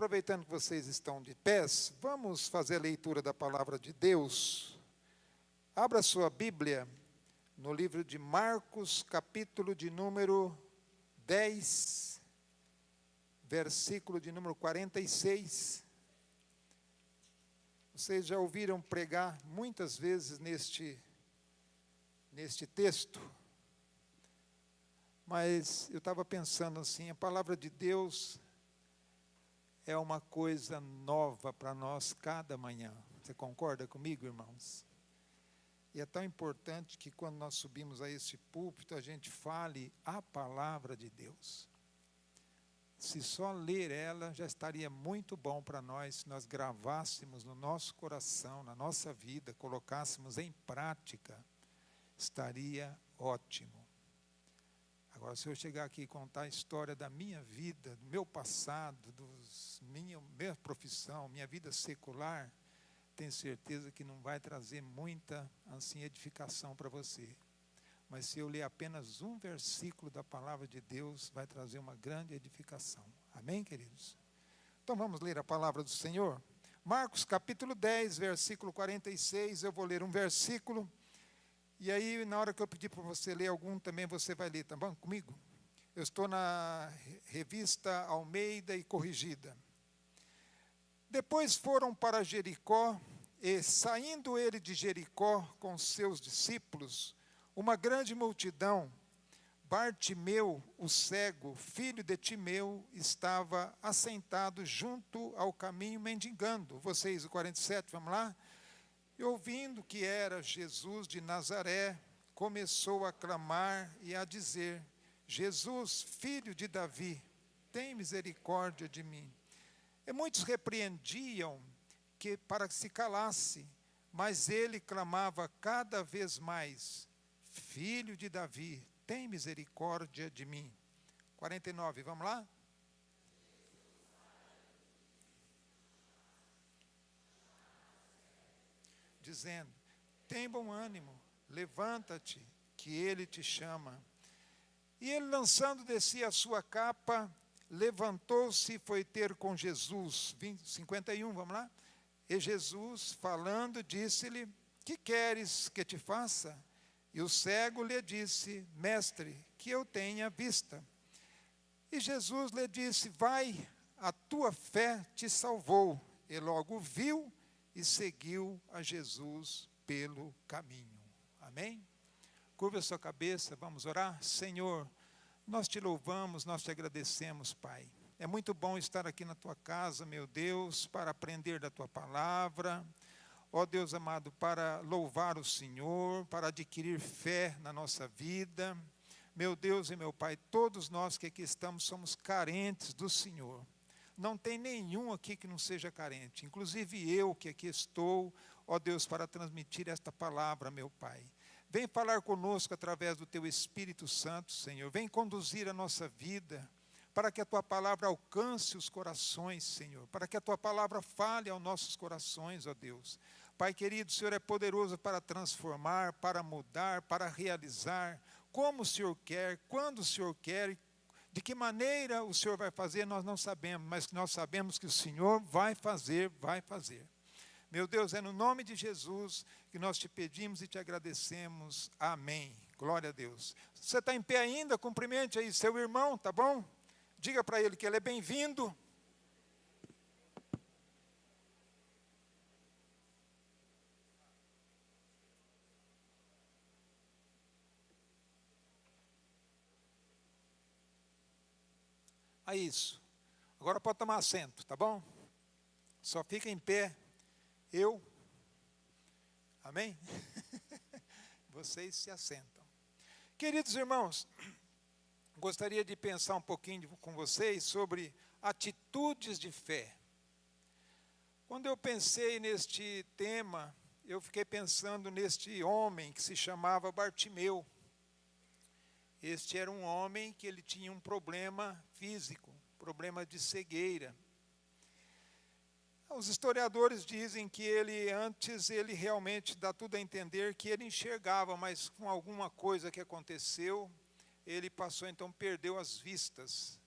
aproveitando que vocês estão de pés, vamos fazer a leitura da palavra de Deus. Abra sua Bíblia no livro de Marcos, capítulo de número 10, versículo de número 46. Vocês já ouviram pregar muitas vezes neste texto, mas eu estava pensando assim, a palavra de Deus é uma coisa nova para nós cada manhã. Você concorda comigo, irmãos? E é tão importante que quando nós subimos a esse púlpito, a gente fale a palavra de Deus. Se só ler ela, já estaria muito bom para nós, se nós gravássemos no nosso coração, na nossa vida, colocássemos em prática, estaria ótimo. Agora, se eu chegar aqui e contar a história da minha vida, do meu passado, minha profissão, minha vida secular, tenho certeza que não vai trazer muita assim, edificação para você. Mas se eu ler apenas um versículo da palavra de Deus, vai trazer uma grande edificação. Amém, queridos? Então vamos ler a palavra do Senhor. Marcos capítulo 10, versículo 46, eu vou ler um versículo. E aí, na hora que eu pedir para você ler algum, também você vai ler, tá bom? Comigo? Eu estou na revista Almeida e Corrigida. Depois foram para Jericó, e saindo ele de Jericó com seus discípulos, uma grande multidão, Bartimeu, o cego, filho de Timeu, estava assentado junto ao caminho mendigando. Vocês, o 47, vamos lá? E ouvindo que era Jesus de Nazaré, começou a clamar e a dizer: Jesus, filho de Davi, tem misericórdia de mim. E muitos repreendiam para que se calasse, mas ele clamava cada vez mais: Filho de Davi, tem misericórdia de mim. 49, vamos lá? Dizendo: tem bom ânimo, levanta-te, que ele te chama. E ele, lançando de si a sua capa, levantou-se e foi ter com Jesus. 51, vamos lá? E Jesus, falando, disse-lhe: que queres que te faça? E o cego lhe disse: mestre, que eu tenha vista. E Jesus lhe disse: vai, a tua fé te salvou. E logo viu e seguiu a Jesus pelo caminho. Amém? Curva a sua cabeça, vamos orar. Senhor, nós te louvamos, nós te agradecemos, Pai. É muito bom estar aqui na tua casa, meu Deus, para aprender da tua palavra. Ó Deus amado, para louvar o Senhor, para adquirir fé na nossa vida. Meu Deus e meu Pai, todos nós que aqui estamos somos carentes do Senhor. Não tem nenhum aqui que não seja carente, inclusive eu que aqui estou, ó Deus, para transmitir esta palavra, meu Pai. Vem falar conosco através do Teu Espírito Santo, Senhor. Vem conduzir a nossa vida, para que a Tua palavra alcance os corações, Senhor. Para que a Tua palavra fale aos nossos corações, ó Deus. Pai querido, o Senhor é poderoso para transformar, para mudar, para realizar, como o Senhor quer, quando o Senhor quer. De que maneira o Senhor vai fazer, nós não sabemos, mas nós sabemos que o Senhor vai fazer, vai fazer. Meu Deus, é no nome de Jesus que nós te pedimos e te agradecemos. Amém. Glória a Deus. Você está em pé ainda? Cumprimente aí seu irmão, tá bom? Diga para ele que ele é bem-vindo. É isso. Agora pode tomar assento, tá bom? Só fica em pé. Eu. Amém? Vocês se assentam. Queridos irmãos, gostaria de pensar um pouquinho com vocês sobre atitudes de fé. Quando eu pensei neste tema, eu fiquei pensando neste homem que se chamava Bartimeu. Este era um homem que ele tinha um problema físico, problema de cegueira. Os historiadores dizem que ele realmente dá tudo a entender que ele enxergava, mas com alguma coisa que aconteceu, ele passou então, perdeu as vistas.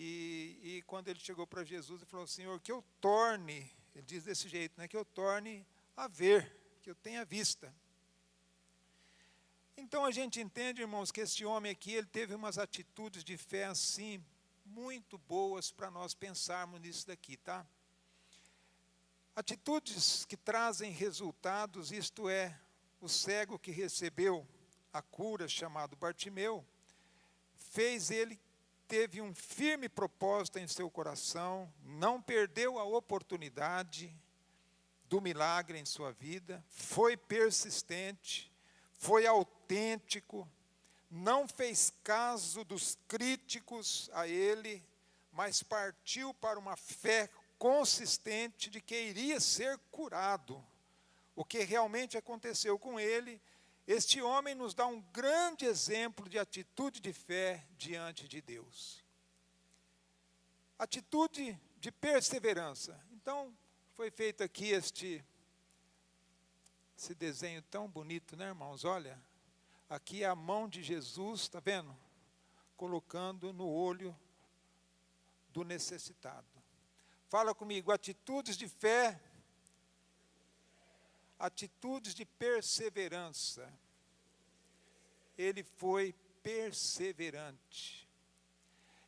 E quando ele chegou para Jesus, ele falou: Senhor, que eu torne, ele diz desse jeito, né, que eu torne a ver, que eu tenha vista. Então a gente entende, irmãos, que este homem aqui, ele teve umas atitudes de fé assim, muito boas para nós pensarmos nisso daqui, tá? Atitudes que trazem resultados, isto é, o cego que recebeu a cura, chamado Bartimeu, teve um firme propósito em seu coração, não perdeu a oportunidade do milagre em sua vida, foi persistente, foi autêntico, não fez caso dos críticos a ele, mas partiu para uma fé consistente de que iria ser curado. O que realmente aconteceu com ele, este homem nos dá um grande exemplo de atitude de fé diante de Deus. Atitude de perseverança. Então, foi feito aqui esse desenho tão bonito, né, irmãos? Olha, aqui é a mão de Jesus, está vendo? Colocando no olho do necessitado. Fala comigo, atitudes de fé, atitudes de perseverança. Ele foi perseverante.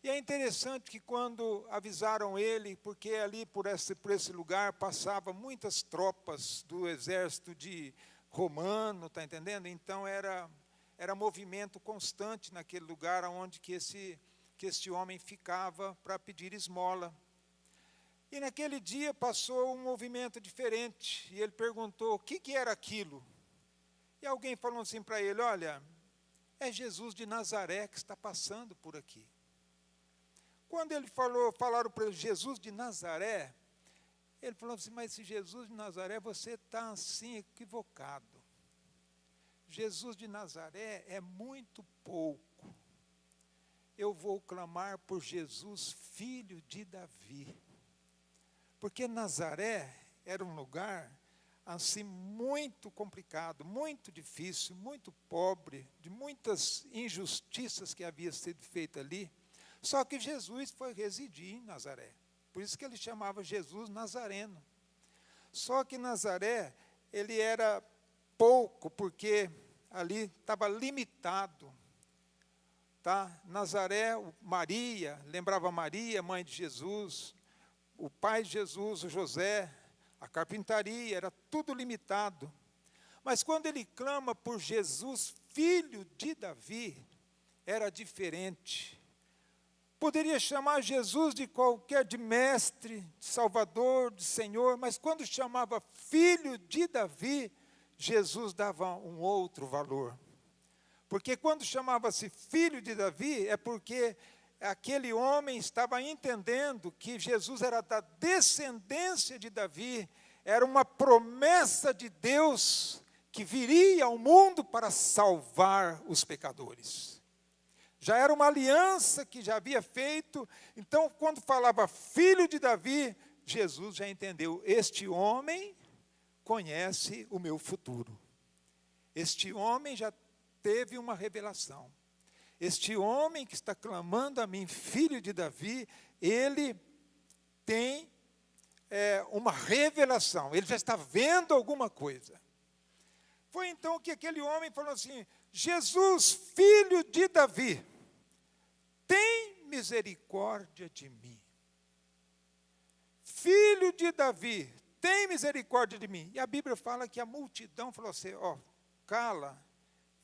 E é interessante que quando avisaram ele, porque ali por esse lugar passavam muitas tropas do exército romano, está entendendo? Então era movimento constante naquele lugar onde que este homem ficava para pedir esmola. E naquele dia passou um movimento diferente, e ele perguntou o que era aquilo. E alguém falou assim para ele: olha, é Jesus de Nazaré que está passando por aqui. Quando ele falaram para ele, Jesus de Nazaré, ele falou assim: mas esse Jesus de Nazaré, você está assim equivocado. Jesus de Nazaré é muito pouco. Eu vou clamar por Jesus, filho de Davi. Porque Nazaré era um lugar assim muito complicado, muito difícil, muito pobre, de muitas injustiças que havia sido feita ali. Só que Jesus foi residir em Nazaré. Por isso que ele chamava Jesus Nazareno. Só que Nazaré, ele era pouco, porque ali estava limitado. Tá? Nazaré, Maria, lembrava Maria, mãe de Jesus, o pai de Jesus, o José, a carpintaria, era tudo limitado. Mas quando ele clama por Jesus, filho de Davi, era diferente. Poderia chamar Jesus de mestre, de salvador, de senhor, mas quando chamava filho de Davi, Jesus dava um outro valor. Porque quando chamava-se filho de Davi, é porque aquele homem estava entendendo que Jesus era da descendência de Davi, era uma promessa de Deus que viria ao mundo para salvar os pecadores. Já era uma aliança que já havia feito. Então, quando falava filho de Davi, Jesus já entendeu: este homem conhece o meu futuro. Este homem já teve uma revelação. Este homem que está clamando a mim, filho de Davi, ele tem uma revelação, ele já está vendo alguma coisa. Foi então que aquele homem falou assim: Jesus, filho de Davi, tem misericórdia de mim. Filho de Davi, tem misericórdia de mim. E a Bíblia fala que a multidão falou assim: cala,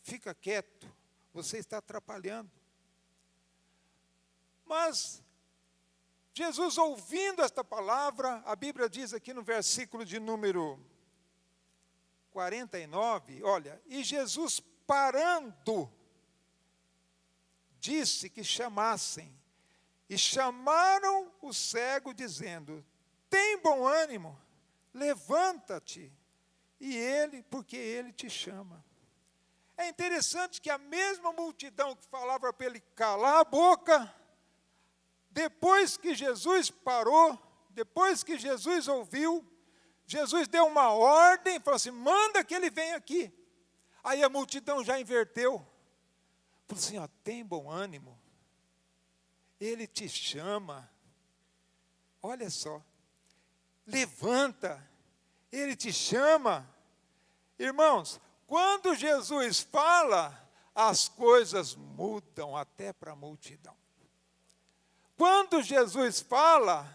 fica quieto, você está atrapalhando. Mas Jesus, ouvindo esta palavra, a Bíblia diz aqui no versículo de número 49, olha, e Jesus parando, disse que chamassem, e chamaram o cego dizendo: tem bom ânimo, levanta-te, e ele, porque ele te chama. É interessante que a mesma multidão que falava para ele calar a boca, depois que Jesus parou, depois que Jesus ouviu, Jesus deu uma ordem, falou assim: manda que ele venha aqui. Aí a multidão já inverteu. Falou assim: tem bom ânimo. Ele te chama. Olha só. Levanta. Ele te chama. Irmãos, quando Jesus fala, as coisas mudam até para a multidão. Quando Jesus fala,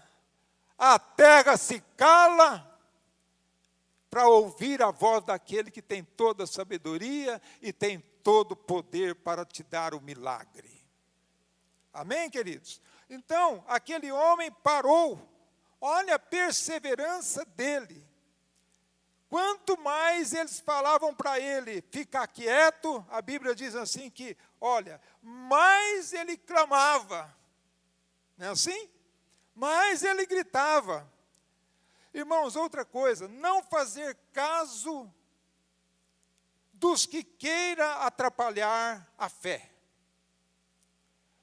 a terra se cala para ouvir a voz daquele que tem toda a sabedoria e tem todo o poder para te dar o milagre. Amém, queridos? Então, aquele homem parou. Olha a perseverança dele. Quanto mais eles falavam para ele ficar quieto, a Bíblia diz assim que, olha, mais ele clamava. Não é assim? Mais ele gritava. Irmãos, outra coisa, não fazer caso dos que queira atrapalhar a fé.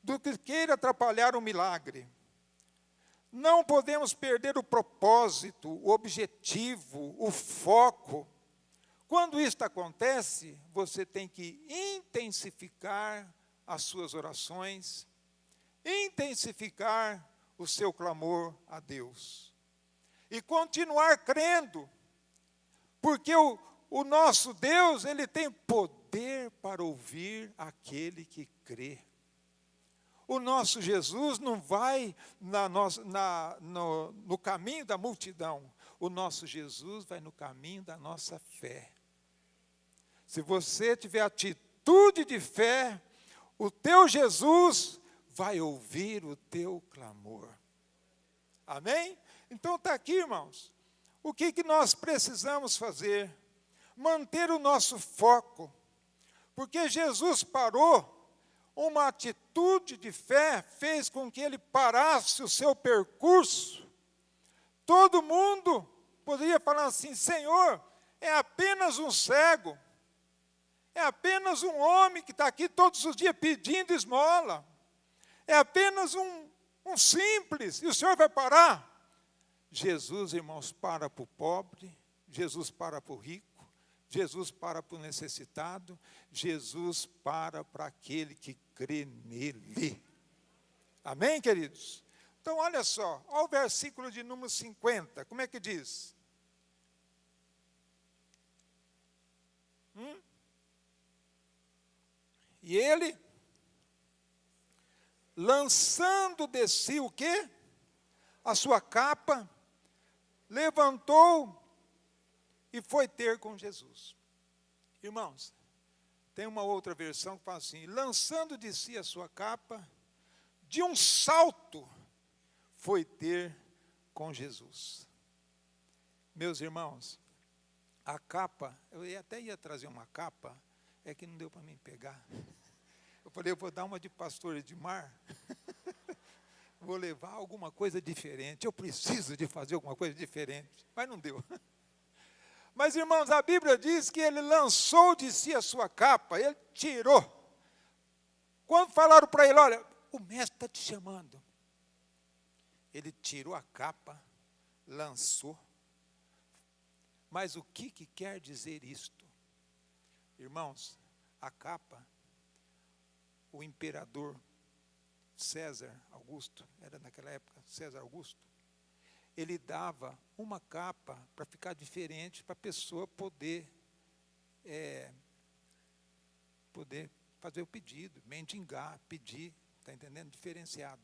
Do que queira atrapalhar o milagre. Não podemos perder o propósito, o objetivo, o foco. Quando isto acontece, você tem que intensificar as suas orações, intensificar o seu clamor a Deus. E continuar crendo, porque o nosso Deus, Ele tem poder para ouvir aquele que crê. O nosso Jesus não vai no caminho da multidão. O nosso Jesus vai no caminho da nossa fé. Se você tiver atitude de fé, o teu Jesus vai ouvir o teu clamor. Amém? Então está aqui, irmãos. O que nós precisamos fazer? Manter o nosso foco. Porque Jesus parou. Uma atitude de fé fez com que ele parasse o seu percurso. Todo mundo poderia falar assim: Senhor, é apenas um cego. É apenas um homem que está aqui todos os dias pedindo esmola. É apenas um simples. E o Senhor vai parar? Jesus, irmãos, para para o pobre, Jesus para para o rico, Jesus para para o necessitado, Jesus para aquele que crê nele. Amém, queridos? Então, olha só, olha o versículo de número 50, como é que diz? E ele, lançando de si o quê? A sua capa, levantou e foi ter com Jesus. Irmãos, tem uma outra versão que fala assim: lançando de si a sua capa, de um salto, foi ter com Jesus. Meus irmãos, a capa, até ia trazer uma capa, é que não deu para mim pegar. Eu falei, eu vou dar uma de pastor Edmar, vou levar alguma coisa diferente, eu preciso de fazer alguma coisa diferente, mas não deu. Mas, irmãos, a Bíblia diz que ele lançou de si a sua capa, ele tirou. Quando falaram para ele, olha, o mestre está te chamando. Ele tirou a capa, lançou. Mas o que quer dizer isto? Irmãos, a capa, o imperador César Augusto, era naquela época César Augusto, ele dava uma capa para ficar diferente, para a pessoa poder fazer o pedido, mendigar, pedir, está entendendo? Diferenciado.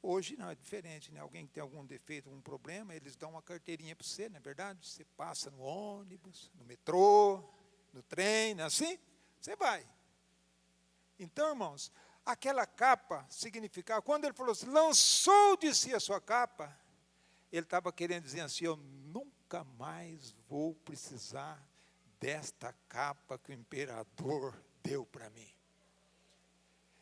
Hoje não, é diferente, né? Alguém que tem algum defeito, algum problema, eles dão uma carteirinha para você, não é verdade? Você passa no ônibus, no metrô, no trem, não é assim? Você vai. Então, irmãos, aquela capa significava, quando ele falou assim, lançou de si a sua capa, ele estava querendo dizer assim, eu nunca mais vou precisar desta capa que o imperador deu para mim.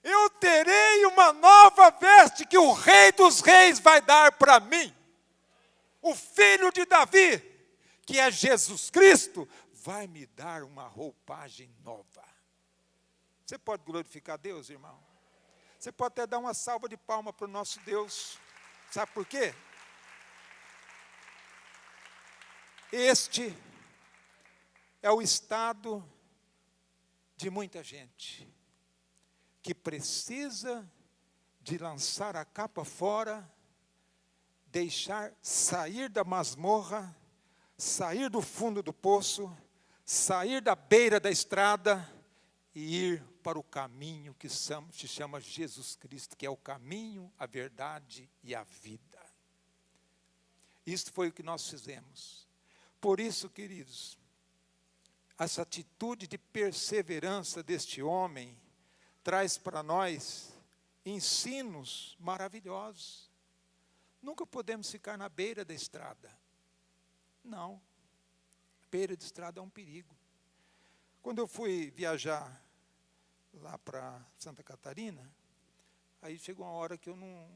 Eu terei uma nova veste que o Rei dos Reis vai dar para mim. O Filho de Davi, que é Jesus Cristo, vai me dar uma roupagem nova. Você pode glorificar Deus, irmão? Você pode até dar uma salva de palmas para o nosso Deus. Sabe por quê? Este é o estado de muita gente que precisa de lançar a capa fora, deixar sair da masmorra, sair do fundo do poço, sair da beira da estrada e ir para o caminho que se chama Jesus Cristo, que é o caminho, a verdade e a vida. Isso foi o que nós fizemos. Por isso, queridos, essa atitude de perseverança deste homem traz para nós ensinos maravilhosos. Nunca podemos ficar na beira da estrada. Não. Beira de estrada é um perigo. Quando eu fui viajar lá para Santa Catarina, aí chegou uma hora que eu não...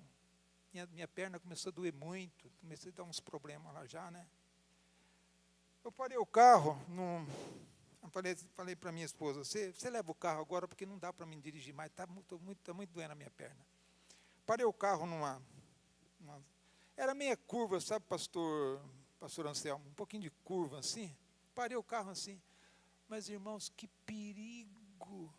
Minha perna começou a doer muito, comecei a dar uns problemas lá já, né? Eu parei o carro, falei para minha esposa, você leva o carro agora porque não dá para mim dirigir mais, está muito doendo a minha perna. Parei o carro era meia curva, sabe, pastor Anselmo, um pouquinho de curva assim, parei o carro assim, mas irmãos, que perigo.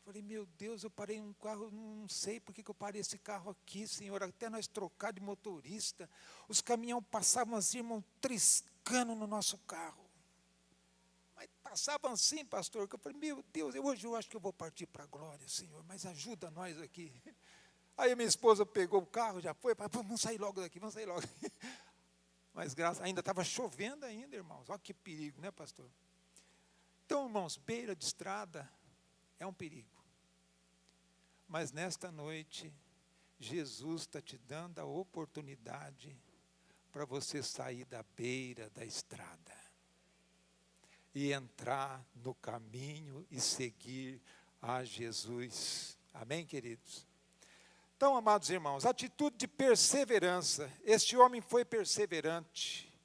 Falei, meu Deus, eu parei um carro, não sei por que eu parei esse carro aqui, Senhor, até nós trocar de motorista, os caminhões passavam assim, irmão, triscando no nosso carro. Mas passavam assim, pastor, que eu falei, meu Deus, hoje eu acho que eu vou partir para a glória, Senhor, mas ajuda nós aqui. Aí minha esposa pegou o carro, já foi, vamos sair logo daqui, vamos sair logo. Mas ainda estava chovendo ainda, irmãos, olha que perigo, né, pastor? Então, irmãos, beira de estrada é um perigo. Mas nesta noite, Jesus está te dando a oportunidade para você sair da beira da estrada e entrar no caminho e seguir a Jesus. Amém, queridos? Então, amados irmãos, atitude de perseverança. Este homem foi perseverante.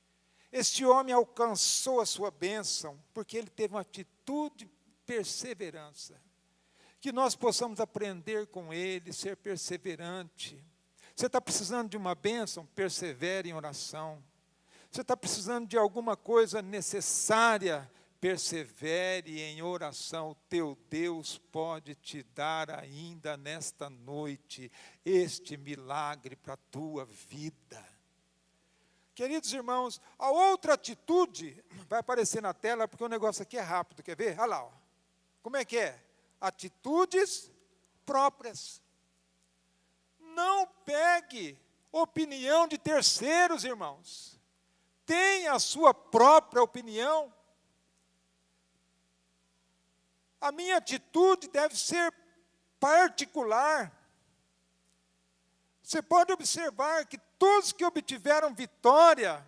Este homem alcançou a sua bênção, porque ele teve uma atitude de perseverança. Que nós possamos aprender com ele, ser perseverante. Você está precisando de uma bênção? Persevere em oração. Você está precisando de alguma coisa necessária? Persevere em oração. O teu Deus pode te dar ainda nesta noite este milagre para a tua vida. Queridos irmãos, a outra atitude, vai aparecer na tela, porque o negócio aqui é rápido, quer ver? Olha lá, ó. Como é que é? Atitudes próprias. Não pegue opinião de terceiros, irmãos. Tenha a sua própria opinião. A minha atitude deve ser particular. Você pode observar que todos que obtiveram vitória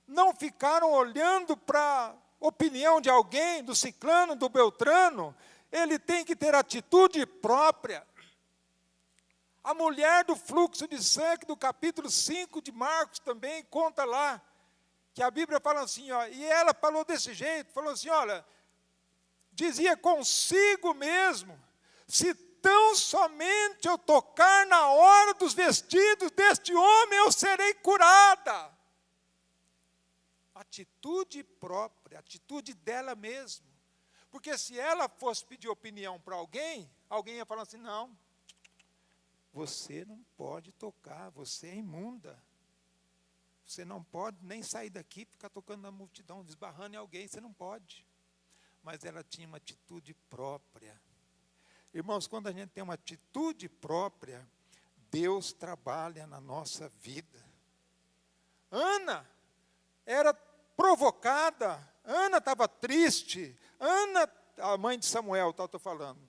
não ficaram olhando para a opinião de alguém, do ciclano, do beltrano. Ele tem que ter atitude própria. A mulher do fluxo de sangue, do capítulo 5 de Marcos também, conta lá, que a Bíblia fala assim, ó, e ela falou desse jeito, falou assim, olha, dizia consigo mesmo, se tão somente eu tocar na hora dos vestidos deste homem, eu serei curada. Atitude própria, atitude dela mesma. Porque se ela fosse pedir opinião para alguém, alguém ia falar assim, não, você não pode tocar, você é imunda. Você não pode nem sair daqui e ficar tocando na multidão, desbarrando em alguém, você não pode. Mas ela tinha uma atitude própria. Irmãos, quando a gente tem uma atitude própria, Deus trabalha na nossa vida. Ana era provocada, Ana estava triste, Ana, a mãe de Samuel, estou falando,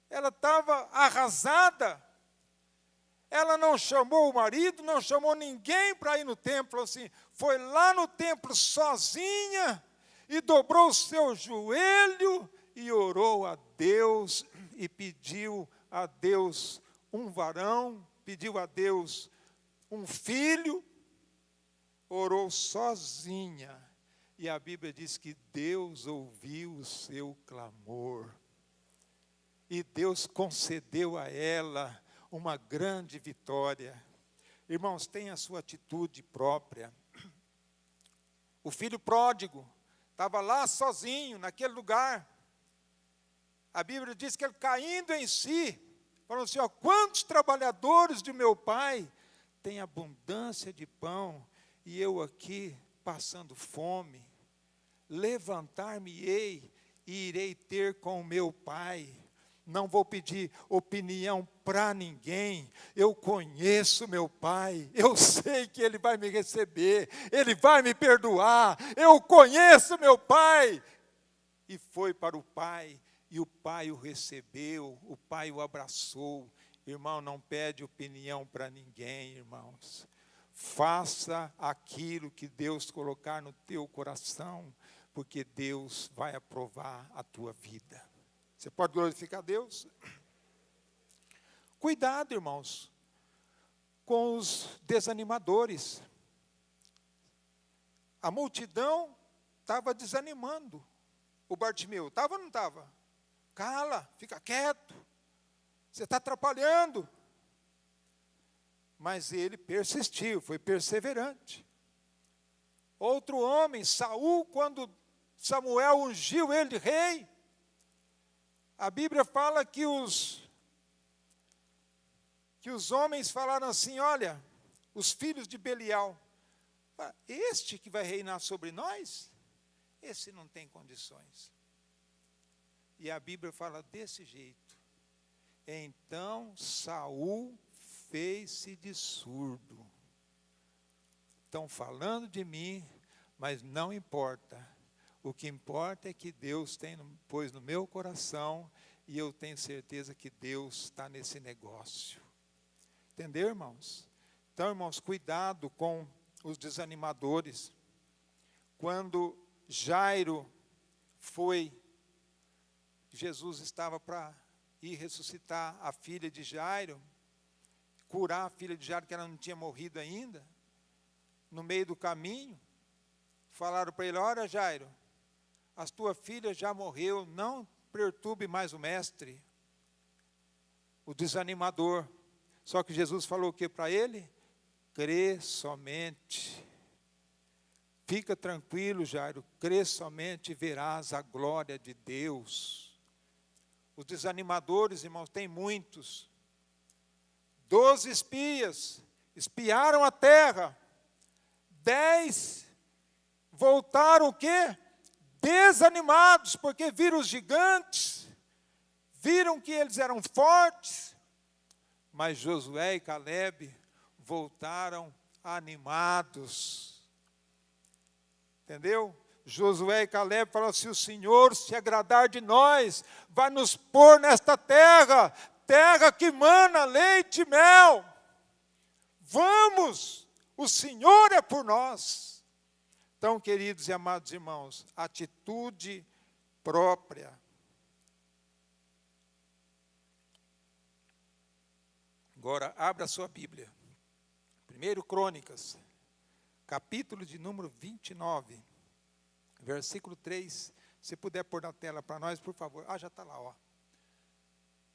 ela estava arrasada. Ela não chamou o marido, não chamou ninguém para ir no templo, assim, foi lá no templo sozinha e dobrou o seu joelho e orou a Deus e pediu a Deus um varão, pediu a Deus um filho, orou sozinha. E a Bíblia diz que Deus ouviu o seu clamor. E Deus concedeu a ela uma grande vitória. Irmãos, tenha a sua atitude própria. O filho pródigo estava lá sozinho, naquele lugar. A Bíblia diz que ele, caindo em si, Falou assim, ó, quantos trabalhadores de meu pai têm abundância de pão, e eu aqui passando fome. Levantar-me-ei e irei ter com o meu pai. Não vou pedir opinião para ninguém. Eu conheço meu pai. Eu sei que ele vai me receber. Ele vai me perdoar. Eu conheço meu pai. E foi para o pai. E o pai o recebeu. O pai o abraçou. Irmão, não pede opinião para ninguém, irmãos. Faça aquilo que Deus colocar no teu coração, porque Deus vai aprovar a tua vida. Você pode glorificar Deus? Cuidado, irmãos, com os desanimadores. A multidão estava desanimando o Bartimeu. Estava ou não estava? Cala, fica quieto. Você está atrapalhando. Mas ele persistiu, foi perseverante. Outro homem, Saul, quando Samuel ungiu ele de rei, a Bíblia fala que os homens falaram assim, olha, os filhos de Belial, este que vai reinar sobre nós, esse não tem condições. E a Bíblia fala desse jeito. Então Saul fez-se de surdo. Estão falando de mim, mas não importa. O que importa é que Deus pôs no meu coração, e eu tenho certeza que Deus está nesse negócio. Entendeu, irmãos? Então, irmãos, cuidado com os desanimadores. Quando Jairo Jesus estava para ir ressuscitar a filha de Jairo, curar a filha de Jairo, que ela não tinha morrido ainda, no meio do caminho, falaram para ele, olha Jairo, a tua filha já morreu, não perturbe mais o mestre, o desanimador. Só que Jesus falou o que para ele? Crê somente. Fica tranquilo, Jairo, crê somente e verás a glória de Deus. Os desanimadores, irmãos, tem muitos. 12 espias espiaram a terra. 10 voltaram o quê? Desanimados, porque viram os gigantes, viram que eles eram fortes, mas Josué e Calebe voltaram animados. Entendeu? Josué e Calebe falaram, se o Senhor se agradar de nós, vai nos pôr nesta terra, terra que mana leite e mel. Vamos, o Senhor é por nós. Então, queridos e amados irmãos, atitude própria. Agora, abra a sua Bíblia. 1 Crônicas, capítulo de número 29, versículo 3. Se puder pôr na tela para nós, por favor. Já está lá, ó.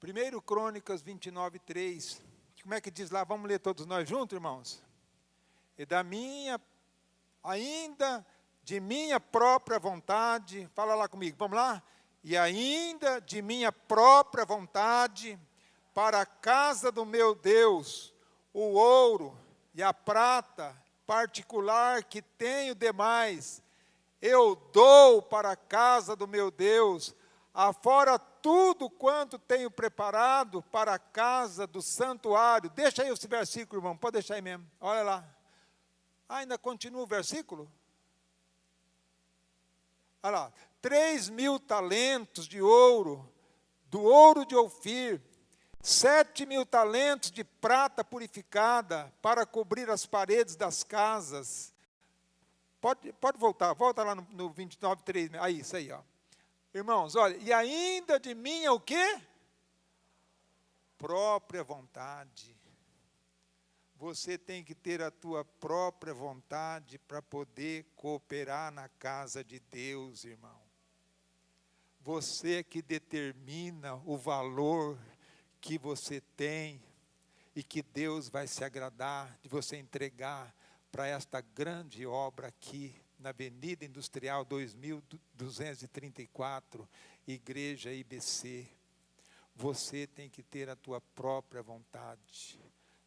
1 Crônicas 29, 3. Como é que diz lá? Vamos ler todos nós juntos, irmãos? E ainda de minha própria vontade, fala lá comigo, vamos lá? E ainda de minha própria vontade, para a casa do meu Deus, o ouro e a prata particular que tenho demais, eu dou para a casa do meu Deus, afora tudo quanto tenho preparado para a casa do santuário. Deixa aí esse versículo, irmão, pode deixar aí mesmo, olha lá. Ainda continua o versículo? Olha lá, 3.000 talentos de ouro, do ouro de Ofir, 7.000 talentos de prata purificada, para cobrir as paredes das casas. Pode voltar, volta lá no 29, 3, aí, isso aí, ó. Irmãos, olha, e ainda de minha o quê? Própria vontade. Você tem que ter a tua própria vontade para poder cooperar na casa de Deus, irmão. Você é que determina o valor que você tem e que Deus vai se agradar de você entregar para esta grande obra aqui na Avenida Industrial 2234, Igreja IBC. Você tem que ter a tua própria vontade.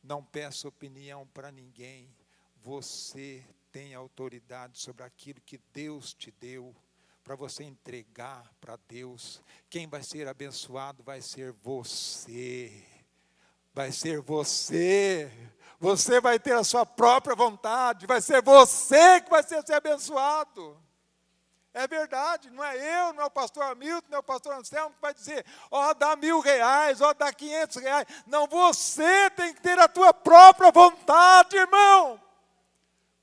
Não peça opinião para ninguém. Você tem autoridade sobre aquilo que Deus te deu, para você entregar para Deus. Quem vai ser abençoado vai ser você. Vai ser você. Você vai ter a sua própria vontade. Vai ser você que vai ser abençoado. É verdade, não é eu, não é o pastor Hamilton, não é o pastor Anselmo que vai dizer, dá R$1.000, dá R$500. Não, você tem que ter a tua própria vontade, irmão.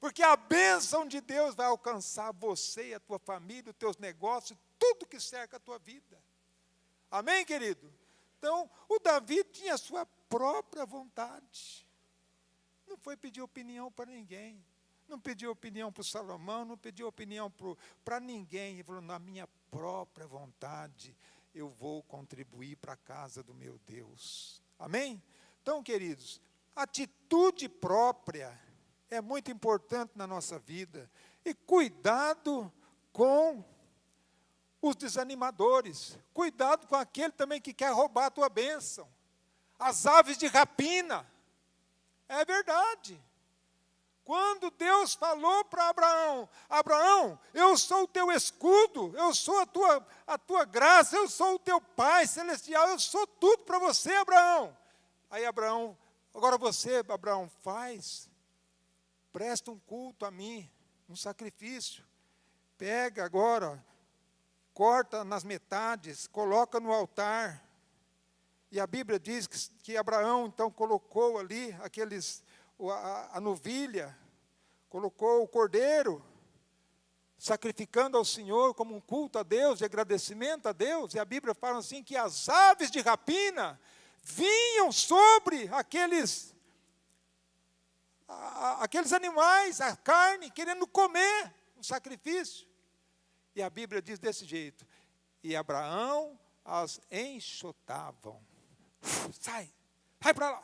Porque a bênção de Deus vai alcançar você e a tua família, os teus negócios, tudo que cerca a tua vida. Amém, querido? Então, o Davi tinha a sua própria vontade. Não foi pedir opinião para ninguém. Não pediu opinião para o Salomão, não pediu opinião para ninguém. Ele falou, na minha própria vontade, eu vou contribuir para a casa do meu Deus. Amém? Então, queridos, atitude própria é muito importante na nossa vida. E cuidado com os desanimadores. Cuidado com aquele também que quer roubar a tua bênção. As aves de rapina. É verdade. Quando Deus falou para Abraão, Abraão, eu sou o teu escudo, eu sou a tua graça, eu sou o teu Pai celestial, eu sou tudo para você, Abraão. Aí Abraão, agora você, Abraão, presta um culto a mim, um sacrifício. Pega agora, corta nas metades, coloca no altar. E a Bíblia diz que Abraão, então, colocou ali a novilha, colocou o cordeiro, sacrificando ao Senhor como um culto a Deus, de agradecimento a Deus. E a Bíblia fala assim, que as aves de rapina vinham sobre aqueles animais, a carne, querendo comer o sacrifício. E a Bíblia diz desse jeito, e Abraão as enxotavam. Sai, vai para lá,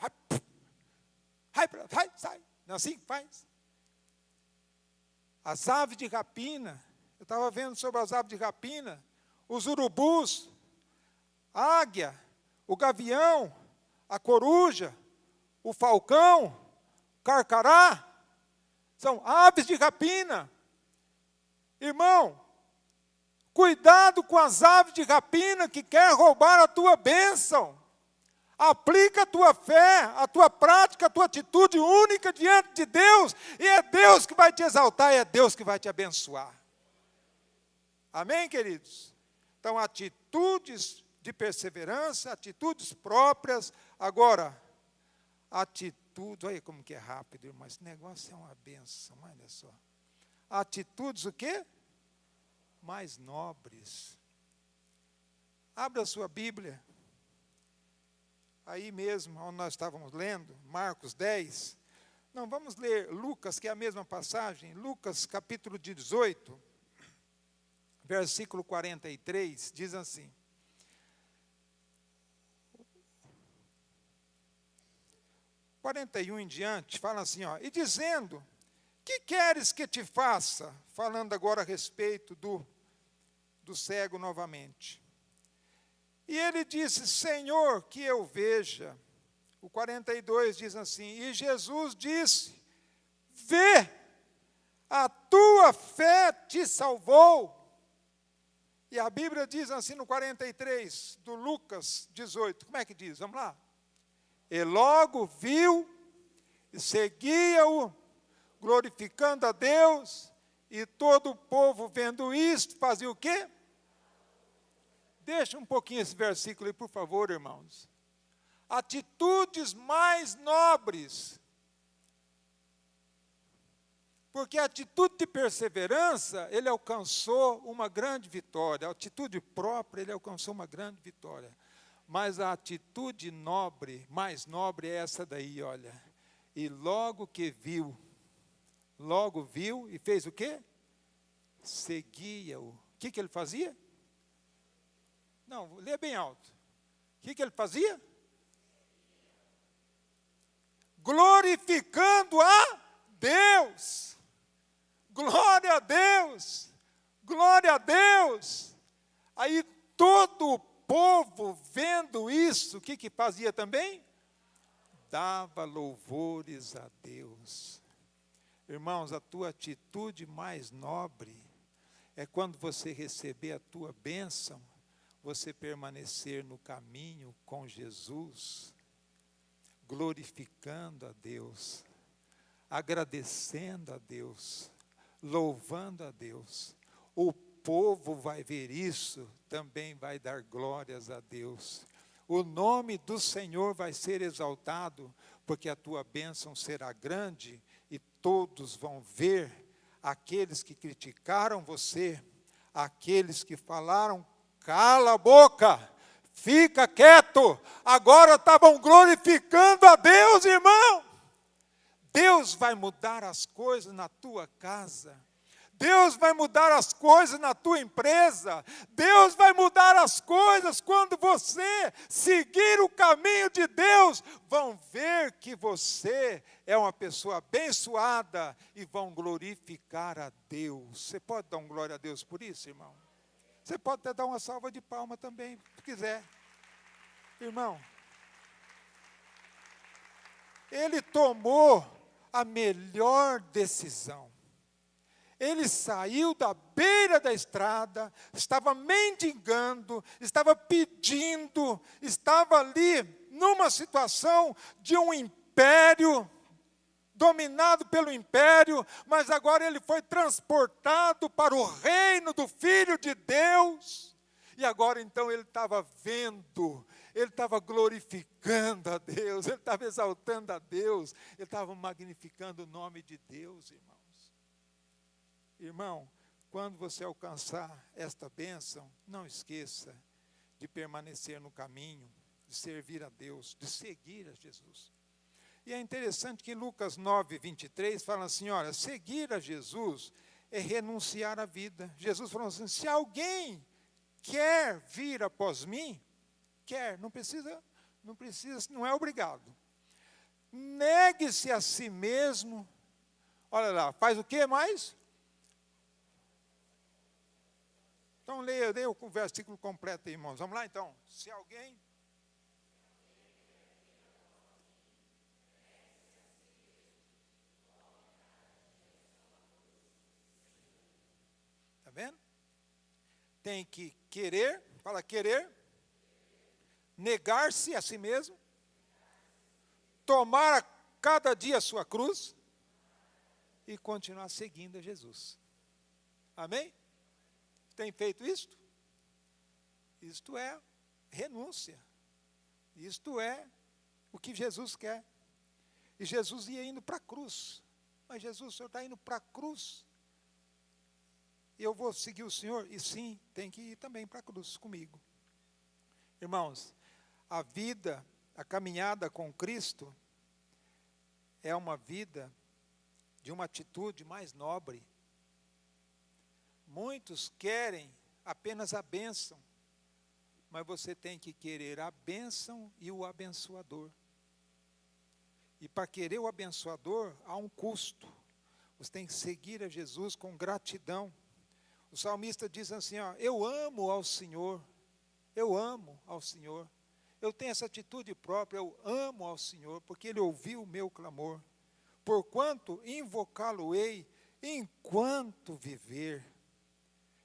sai. Não é assim que faz? As aves de rapina, eu estava vendo sobre as aves de rapina, os urubus, a águia, o gavião, a coruja, o falcão, o carcará, são aves de rapina. Irmão, cuidado com as aves de rapina que querem roubar a tua bênção. Aplica a tua fé, a tua prática, a tua atitude única diante de Deus, e é Deus que vai te exaltar, e é Deus que vai te abençoar. Amém, queridos? Então, atitudes de perseverança, atitudes próprias. Agora, olha como que é rápido, irmão, esse negócio é uma bênção, olha só. Atitudes o quê? Mais nobres. Abra a sua Bíblia. Aí mesmo, onde nós estávamos lendo, Marcos 10. Não, vamos ler Lucas, que é a mesma passagem. Lucas, capítulo 18, versículo 43, diz assim. (41) 41 em diante, fala assim, e dizendo, que queres que te faça? Falando agora a respeito do cego novamente. E ele disse, Senhor, que eu veja. O 42 diz assim, e Jesus disse, vê, a tua fé te salvou. E a Bíblia diz assim no 43, do Lucas 18, como é que diz? Vamos lá. E logo viu, e seguia-o, glorificando a Deus, e todo o povo vendo isto, fazia o quê? Deixa um pouquinho esse versículo aí, por favor, irmãos. Atitudes mais nobres. Porque a atitude de perseverança, ele alcançou uma grande vitória. A atitude própria, ele alcançou uma grande vitória. Mas a atitude nobre, mais nobre é essa daí, olha. E logo viu e fez o quê? Seguia-o. O que ele fazia? Não, lê bem alto. O que ele fazia? Glorificando a Deus. Glória a Deus. Glória a Deus. Aí todo o povo, vendo isso, o que fazia também? Dava louvores a Deus. Irmãos, a tua atitude mais nobre é quando você receber a tua bênção, você permanecer no caminho com Jesus, glorificando a Deus, agradecendo a Deus, louvando a Deus. O povo vai ver isso, também vai dar glórias a Deus. O nome do Senhor vai ser exaltado, porque a tua bênção será grande e todos vão ver aqueles que criticaram você, aqueles que falaram, cala a boca, fica quieto, agora estavam glorificando a Deus, irmão. Deus vai mudar as coisas na tua casa. Deus vai mudar as coisas na tua empresa. Deus vai mudar as coisas quando você seguir o caminho de Deus. Vão ver que você é uma pessoa abençoada e vão glorificar a Deus. Você pode dar um glória a Deus por isso, irmão? Você pode até dar uma salva de palma também, se quiser. Irmão, ele tomou a melhor decisão. Ele saiu da beira da estrada, estava mendigando, estava pedindo, estava ali numa situação de um império, dominado pelo império, mas agora ele foi transportado para o reino do Filho de Deus. E agora então ele estava vendo, ele estava glorificando a Deus, ele estava exaltando a Deus, ele estava magnificando o nome de Deus, irmãos. Irmão, quando você alcançar esta bênção, não esqueça de permanecer no caminho, de servir a Deus, de seguir a Jesus. E é interessante que Lucas 9, 23 fala assim, olha, seguir a Jesus é renunciar à vida. Jesus falou assim, se alguém quer vir após mim, quer, não precisa, não é obrigado. Negue-se a si mesmo, olha lá, faz o que mais? Então, leia o versículo completo aí, irmãos. Vamos lá, então. Se alguém... Está vendo? Tem que querer, fala querer, negar-se a si mesmo, tomar a cada dia a sua cruz e continuar seguindo a Jesus. Amém? Tem feito isto? Isto é renúncia. Isto é o que Jesus quer. E Jesus ia indo para a cruz. Mas Jesus, o Senhor está indo para a cruz. E eu vou seguir o Senhor? E sim, tem que ir também para a cruz comigo. Irmãos, a vida, a caminhada com Cristo é uma vida de uma atitude mais nobre. Muitos querem apenas a bênção, mas você tem que querer a bênção e o abençoador. E para querer o abençoador, há um custo. Você tem que seguir a Jesus com gratidão. O salmista diz assim, ó, eu amo ao Senhor, eu amo ao Senhor. Eu tenho essa atitude própria, eu amo ao Senhor, porque Ele ouviu o meu clamor. Porquanto invocá-lo-ei enquanto viver.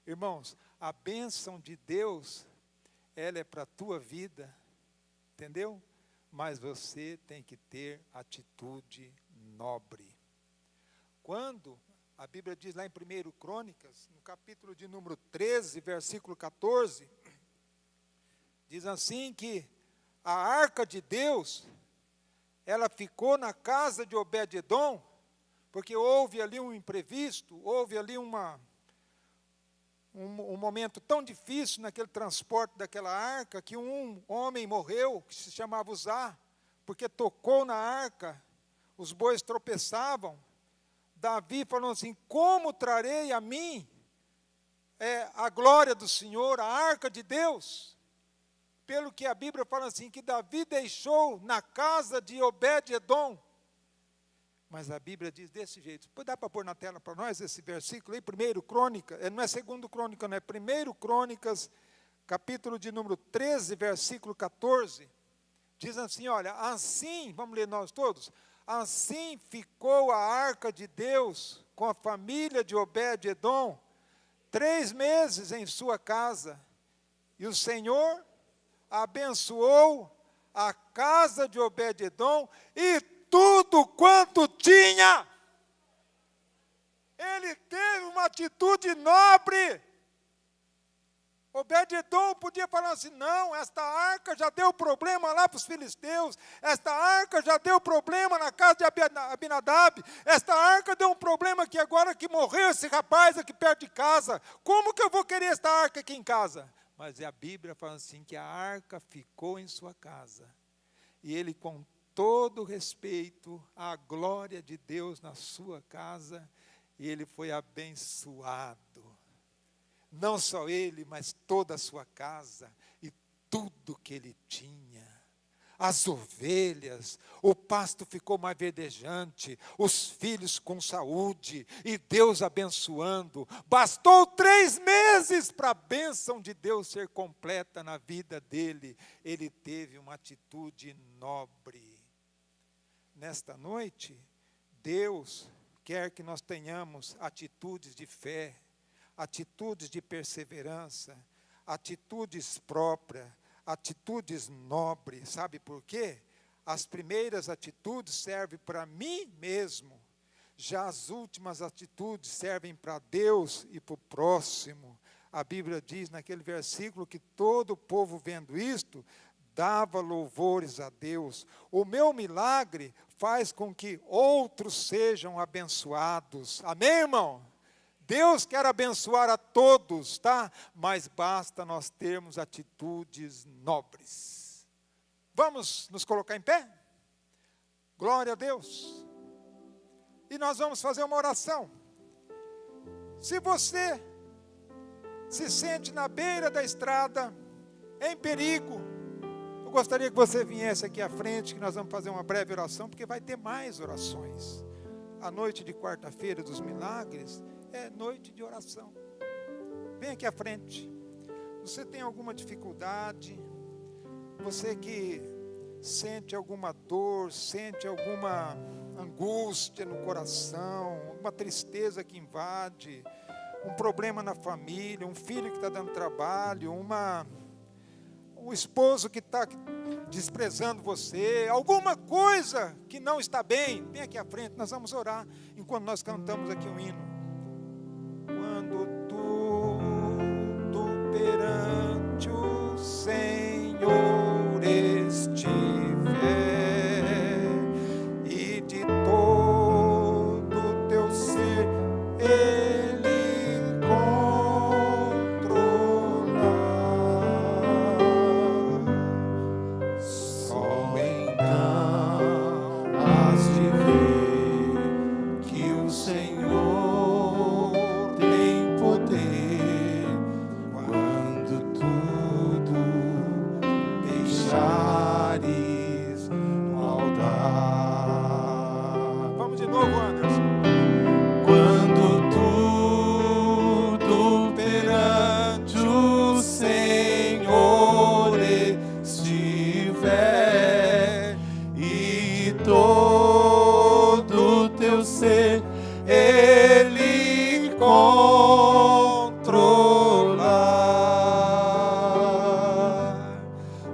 Irmãos, a bênção de Deus, ela é para a tua vida, entendeu? Mas você tem que ter atitude nobre. Quando a Bíblia diz lá em 1 Crônicas, no capítulo de número 13, versículo 14, diz assim que a arca de Deus, ela ficou na casa de Obed-edom, porque houve ali um imprevisto, houve ali um momento tão difícil naquele transporte daquela arca, que um homem morreu, que se chamava Uzá, porque tocou na arca, os bois tropeçavam. Davi falou assim, como trarei a mim a glória do Senhor, a arca de Deus? Pelo que a Bíblia fala assim, que Davi deixou na casa de Obed-edom. Mas a Bíblia diz desse jeito. Dá para pôr na tela para nós esse versículo aí? 1 Crônicas, não é 2 Crônicas, não é 1 Crônicas, capítulo de número 13, versículo 14, diz assim, olha, assim, vamos ler nós todos, assim ficou a arca de Deus com a família de Obed-edom 3 meses em sua casa, e o Senhor abençoou a casa de Obed-edom e tudo quanto tinha. Ele teve uma atitude nobre. Obed-edom podia falar assim, não, esta arca já deu problema lá para os filisteus, esta arca já deu problema na casa de Abinadab, esta arca deu um problema aqui agora que morreu esse rapaz aqui perto de casa, como que eu vou querer esta arca aqui em casa? Mas a Bíblia fala assim, que a arca ficou em sua casa, e ele com todo respeito à glória de Deus na sua casa, e ele foi abençoado. Não só ele, mas toda a sua casa e tudo que ele tinha. As ovelhas, o pasto ficou mais verdejante, os filhos com saúde e Deus abençoando. Bastou 3 meses para a bênção de Deus ser completa na vida dele. Ele teve uma atitude nobre. Nesta noite, Deus quer que nós tenhamos atitudes de fé, atitudes de perseverança, atitudes próprias, atitudes nobres. Sabe por quê? As primeiras atitudes servem para mim mesmo, já as últimas atitudes servem para Deus e para o próximo. A Bíblia diz naquele versículo que todo o povo vendo isto, dava louvores a Deus. O meu milagre faz com que outros sejam abençoados. Amém, irmão? Deus quer abençoar a todos, tá? Mas basta nós termos atitudes nobres. Vamos nos colocar em pé? Glória a Deus. E nós vamos fazer uma oração. Se você se sente na beira da estrada, em perigo, eu gostaria que você viesse aqui à frente, que nós vamos fazer uma breve oração, porque vai ter mais orações. A noite de quarta-feira dos milagres é noite de oração. Vem aqui à frente. Você tem alguma dificuldade, você que sente alguma dor, sente alguma angústia no coração, uma tristeza que invade, um problema na família, um filho que está dando trabalho, um esposo que está desprezando você, alguma coisa que não está bem, vem aqui à frente, nós vamos orar, enquanto nós cantamos aqui um hino. Quando tudo perante o Senhor estiver, e de todo teu ser Ele controlar, só então has de ver que o Senhor tem poder quando tudo deixares no altar. Vamos de novo, Anderson. Quando tudo perante o Senhor estiver e todo teu ser Ele controlar,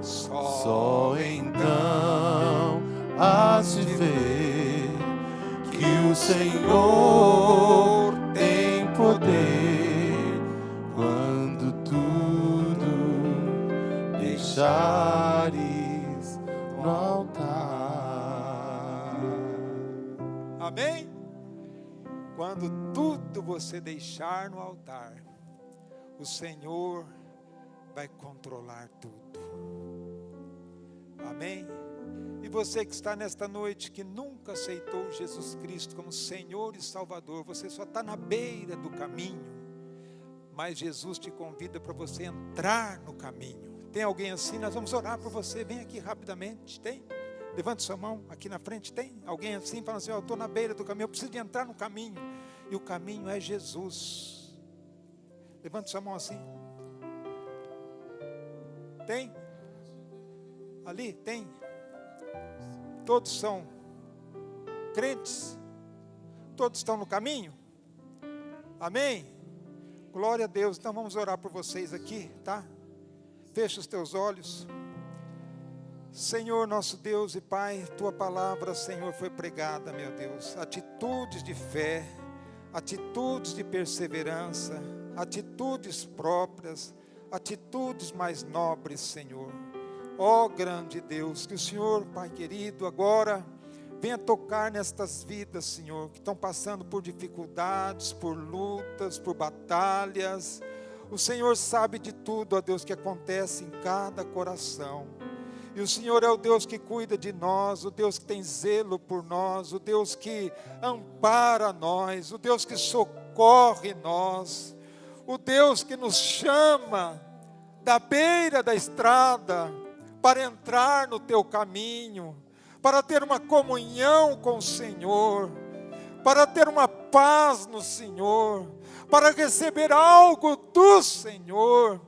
só então has de ver que o Senhor tem poder quando tudo deixares no altar. Amém? Quando tudo você deixar no altar, o Senhor vai controlar tudo. Amém? E você que está nesta noite, que nunca aceitou Jesus Cristo como Senhor e Salvador, você só está na beira do caminho, mas Jesus te convida para você entrar no caminho. Tem alguém assim? Nós vamos orar por você. Vem aqui rapidamente. Tem? Levante sua mão aqui na frente. Tem alguém assim? Fala assim, eu estou na beira do caminho, eu preciso de entrar no caminho. E o caminho é Jesus. Levante sua mão assim. Tem? Ali? Tem? Todos são crentes? Todos estão no caminho? Amém? Glória a Deus. Então vamos orar por vocês aqui, tá? Fecha os teus olhos. Senhor, nosso Deus e Pai, Tua palavra, Senhor, foi pregada, meu Deus. Atitudes de fé, atitudes de perseverança, atitudes próprias, atitudes mais nobres, Senhor. Ó grande Deus, que o Senhor, Pai querido, agora venha tocar nestas vidas, Senhor, que estão passando por dificuldades, por lutas, por batalhas. O Senhor sabe de tudo, ó Deus, que acontece em cada coração. E o Senhor é o Deus que cuida de nós, o Deus que tem zelo por nós, o Deus que ampara nós, o Deus que socorre nós, o Deus que nos chama da beira da estrada para entrar no teu caminho, para ter uma comunhão com o Senhor, para ter uma paz no Senhor, para receber algo do Senhor.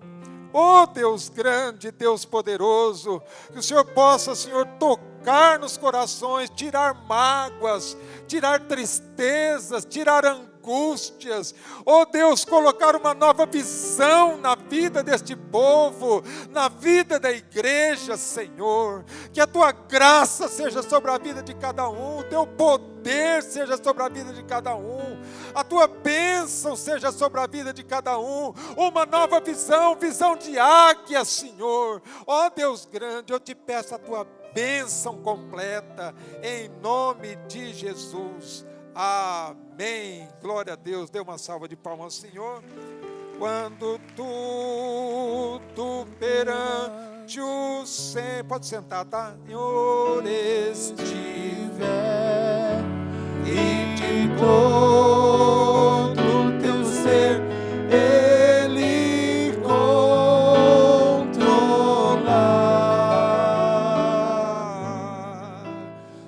Oh Deus grande, Deus poderoso, que o Senhor possa, Senhor, tocar nos corações, tirar mágoas, tirar tristezas, tirar angústias. Oh Deus, colocar uma nova visão na vida deste povo, na vida da igreja, Senhor. Que a Tua graça seja sobre a vida de cada um, o Teu poder seja sobre a vida de cada um, a Tua bênção seja sobre a vida de cada um, uma nova visão, visão de águia, Senhor. Ó Deus grande, eu te peço a Tua bênção completa, em nome de Jesus, amém. Glória a Deus, dê uma salva de palmas ao Senhor. Quando tudo perante o Senhor, pode sentar, tá? Senhor estiver e de todo teu ser Ele controlar,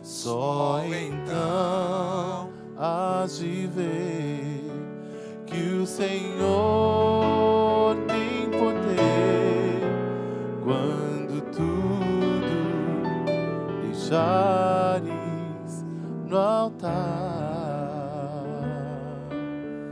só então hás de ver que o Senhor tem poder quando tudo deixares no altar.